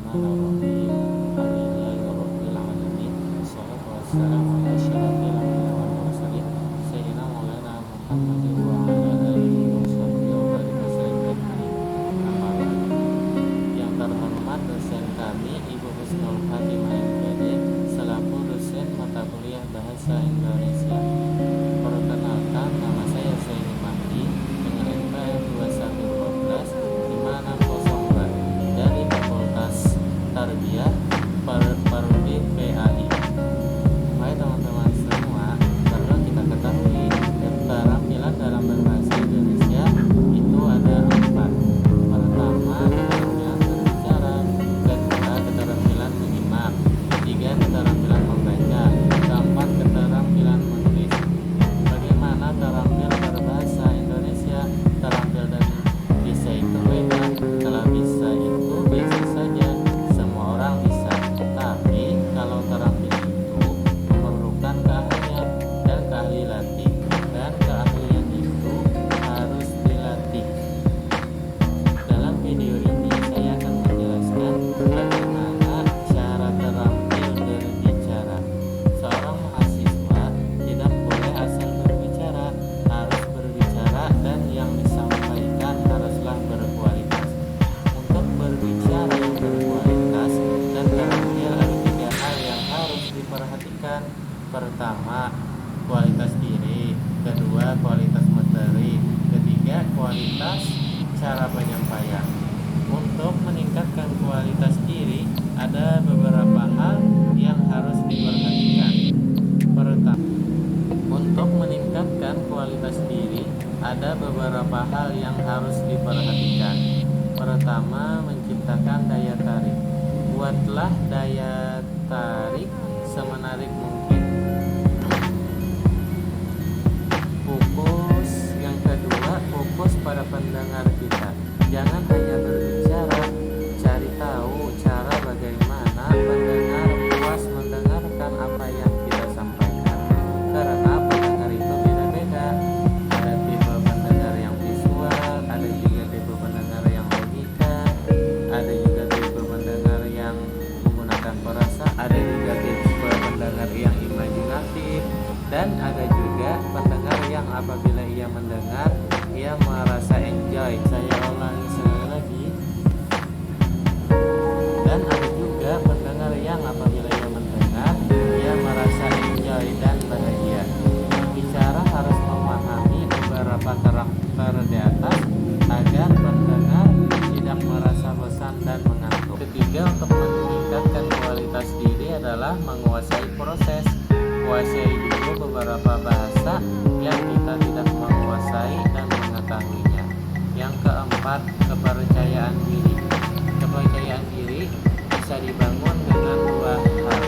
Bismillahirrahmanirrahim. Alhamdulillahirabbil alamin. Wassalatu wassalamu ala asyrofil anbiya'i wal mursalin sayyidina maulana Muhammadin wa ala alihi wa sahbihi wa barik wasallam ajmain. Amma ba'du. Yang terhormat dosen kami Ibu Husnul Khatimah MPD selaku dosen mata kuliah Bahasa Indonesia. Perkenalkan, nama saya Zaini Mahdi dengan NPM 2112 5602 dari Fakultas Tarbiyah Prodi PAI. Baik teman-teman semua, perlu kita ketahui keterampilan dalam berbahasa Indonesia itu ada 4. Pertama, keterampilan berbicara. Kedua, keterampilan menyimak. Ketiga, keterampilan membaca. Keempat, keterampilan menulis. Bagaimana terampil berbahasa Indonesia? Terampil dan bisa itu beda. Kalau bisa itu biasa saja, semua orang bisa. Tapi kalau terampil itu memerlukan keahlian dan keahlian dan keahlian itu harus dilatih. Dalam video ini saya akan menjelaskan bagaimana cara terampil berbicara. Seorang mahasiswa tidak boleh asal berbicara, harus berbicara dan yang disampaikan haruslah berkualitas. Untuk berbicara yang berkualitas dan terampil ada 3 hal yang harus diperhatikan. Pertama, kualitas diri. Kedua, kualitas materi. Ketiga, kualitas cara penyampaian. Untuk meningkatkan kualitas diri, ada beberapa hal yang harus diperhatikan. Pertama, untuk meningkatkan kualitas diri, ada beberapa hal yang harus diperhatikan. Pertama, menciptakan daya tarik. Buatlah daya tarik semenarik mungkin. Yang kedua, fokus pada pendengar kita. Jangan hanya berbicara, cari tahu cara bagaimana pendengar puas mendengarkan apa yang kita sampaikan. Karena pendengar itu beda-beda. Ada tipe pendengar yang visual, ada juga tipe pendengar yang logika, ada juga tipe pendengar yang menggunakan perasaan, ada juga tipe pendengar yang imajinatif, dan ada juga pendengar yang apabila ia mendengar, ia merasa enjoy. Saya ulangi sekali lagi. Dan ada juga pendengar yang apabila ia mendengar, ia merasa enjoy dan bahagia. Bicara harus memahami beberapa karakter di atas agar pendengar tidak merasa bosan dan mengantuk. Ketiga, untuk meningkatkan kualitas diri adalah menguasai proses. Kuasai dulu beberapa bahasa yang kita tidak menguasai dan mengetahuinya. Yang keempat, kepercayaan diri. Kepercayaan diri bisa dibangun dengan 2 hal.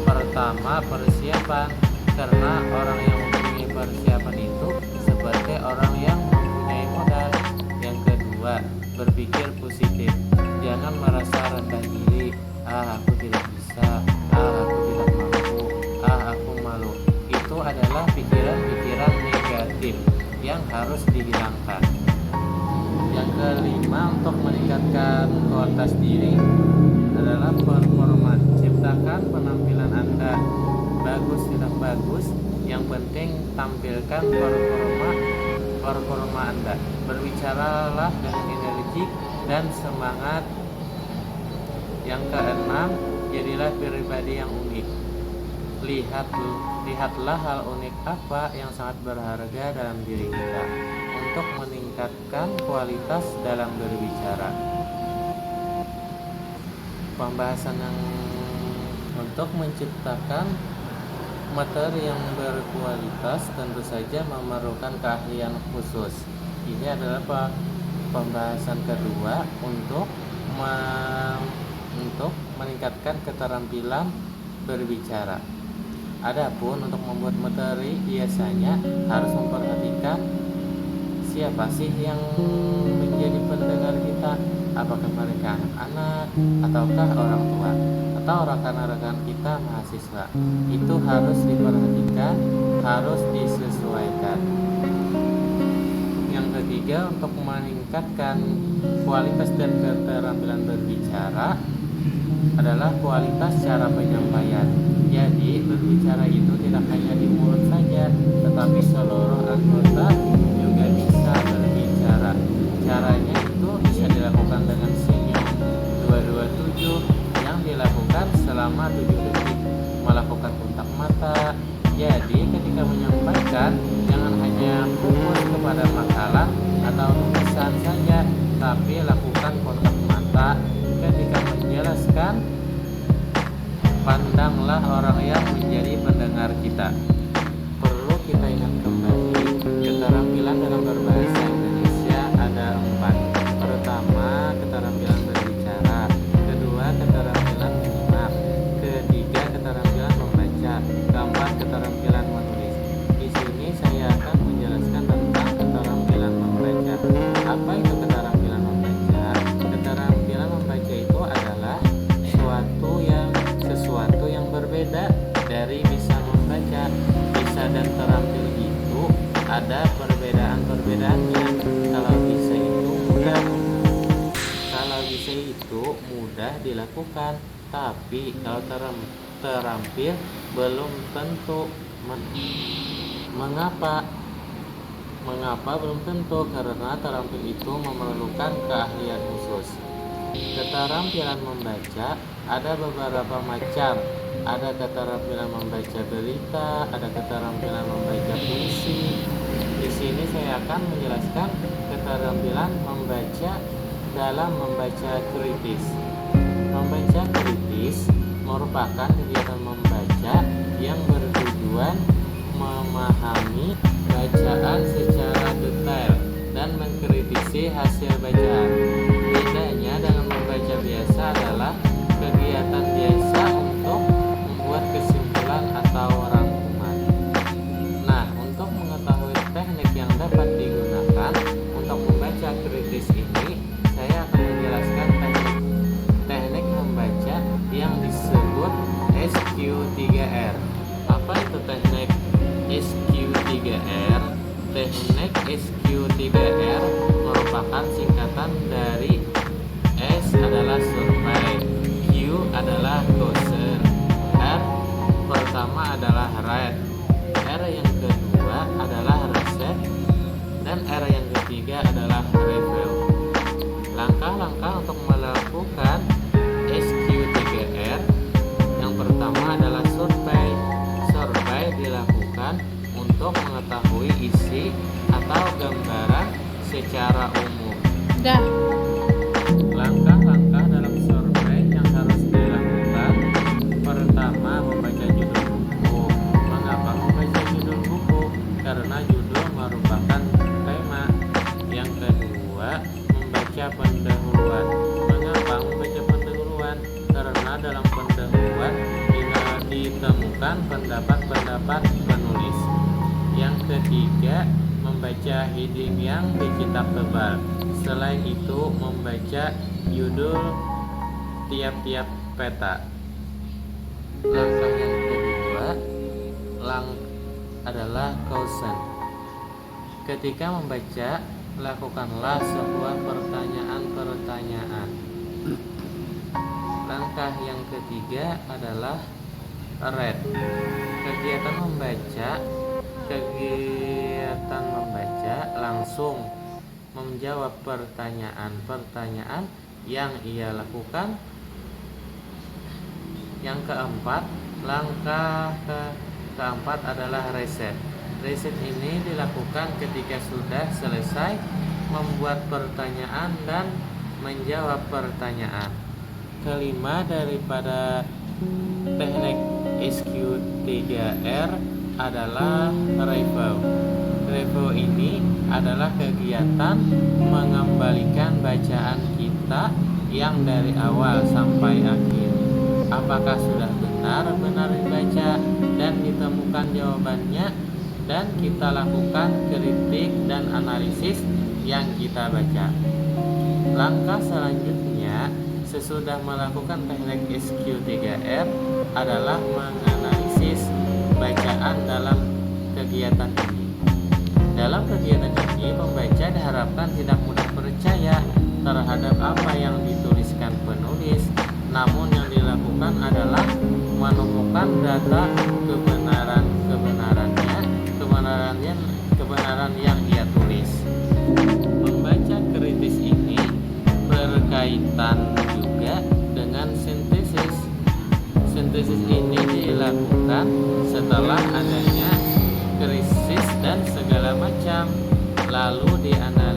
Pertama, persiapan, karena orang yang mempunyai persiapan itu seperti orang yang mempunyai modal. Yang kedua, berpikir positif. Jangan merasa rendah diri. Aku tidak bisa. Aku tidak mampu. Aku malu. Itu adalah pikiran-pikiran negatif yang harus dihilangkan. Yang kelima, untuk meningkatkan kualitas diri adalah performa. Ciptakan penampilan Anda. Bagus tidak bagus, yang penting tampilkan performa Anda. Berbicaralah dengan energi dan semangat. Yang keenam, jadilah pribadi yang unik. Lihatlah hal unik apa yang sangat berharga dalam diri kita untuk meningkatkan kualitas dalam berbicara. Pembahasan yang untuk menciptakan materi yang berkualitas tentu saja memerlukan keahlian khusus. Ini adalah pembahasan kedua untuk meningkatkan keterampilan berbicara. Adapun untuk membuat materi biasanya harus memperhatikan siapa sih yang menjadi pendengar kita. Apakah mereka anak-anak ataukah orang tua atau rekan-rekan kita mahasiswa. Itu harus diperhatikan, harus disesuaikan. Yang ketiga, untuk meningkatkan kualitas dan keterampilan berbicara adalah kualitas cara penyampaian. Jadi berbicara itu tidak hanya di mulut saja, tetapi seluruh anggota juga bisa berbicara. Caranya itu bisa dilakukan dengan senyum 227 yang dilakukan selama 7 detik, melakukan kontak mata. Jadi ketika menyampaikan, jangan hanya fokus kepada makalah atau tulisan saja, tapi lakukan kontak mata. Ketika menjelaskan, pandanglah orang yang menjadi pendengar kita. Perlu kita ingat kembali, keterampilan dalam berbahasa Indonesia ada 4. Pertama, keterampilan berbicara. Kedua, keterampilan menyimak. Ketiga, keterampilan membaca. Keempat, keterampilan menulis. Di sini saya akan menjelaskan tentang keterampilan membaca. Apa itu keterampilan membaca? Keterampilan membaca itu adalah sesuatu yang berbeda dari bisa membaca. Bisa dan terampil itu ada perbedaan-perbedaannya. Kalau bisa itu mudah dilakukan, tapi kalau terampil belum tentu. Mengapa belum tentu? Karena terampil itu memerlukan keahlian khusus. Keterampilan membaca ada beberapa macam. Ada keterampilan membaca berita, ada keterampilan membaca puisi. Di sini saya akan menjelaskan keterampilan membaca dalam membaca kritis. Membaca kritis merupakan kegiatan membaca yang bertujuan memahami bacaan secara detail dan mengkritisi hasil bacaan. Bedanya dengan membaca biasa adalah kegiatan biasa untuk membuat kesimpulan atau rangkuman. Nah, untuk mengetahui teknik yang dapat digunakan untuk membaca kritis ini, saya akan menjelaskan teknik membaca yang disebut SQ3R. Apa itu teknik SQ3R? Teknik SQ3R merupakan singkatan dari S adalah survei, Q adalah question, R pertama adalah read, R yang kedua adalah research, dan R yang ketiga adalah review. Langkah-langkah untuk melakukan SQ3R, yang pertama adalah survei. Survei dilakukan untuk mengetahui isi atau gambaran secara umum. Langkah-langkah dalam survei yang harus dilakukan: pertama, membaca judul buku. Mengapa membaca judul buku? Karena judul merupakan tema. Yang kedua, membaca pendahuluan. Mengapa membaca pendahuluan? Karena dalam pendahuluan ditemukan pendapat-pendapat penulis. Yang ketiga, membaca heading yang dicetak tebal. Selain itu, membaca judul tiap-tiap peta. Langkah yang kedua adalah caution. Ketika membaca, lakukanlah sebuah pertanyaan-pertanyaan. Langkah yang ketiga adalah read. Kegiatan membaca langsung menjawab pertanyaan-pertanyaan yang ia lakukan. Yang keempat, langkah keempat adalah reset. Reset ini dilakukan ketika sudah selesai membuat pertanyaan dan menjawab pertanyaan. Kelima daripada teknik SQ3R adalah review. Review ini adalah kegiatan mengembalikan bacaan kita yang dari awal sampai akhir. Apakah sudah benar-benar dibaca dan ditemukan jawabannya, dan kita lakukan kritik dan analisis yang kita baca. Langkah selanjutnya sesudah melakukan teknik SQ3R adalah menganalisis bacaan dalam kegiatan ini. Dalam kegiatan ini, pembaca diharapkan tidak mudah percaya terhadap apa yang dituliskan penulis, namun yang dilakukan adalah menemukan data kebenaran yang ia tulis. Membaca kritis ini berkaitan juga dengan sintesis. Sintesis ini dilakukan setelah adanya krisis dan segala macam, lalu dianalisis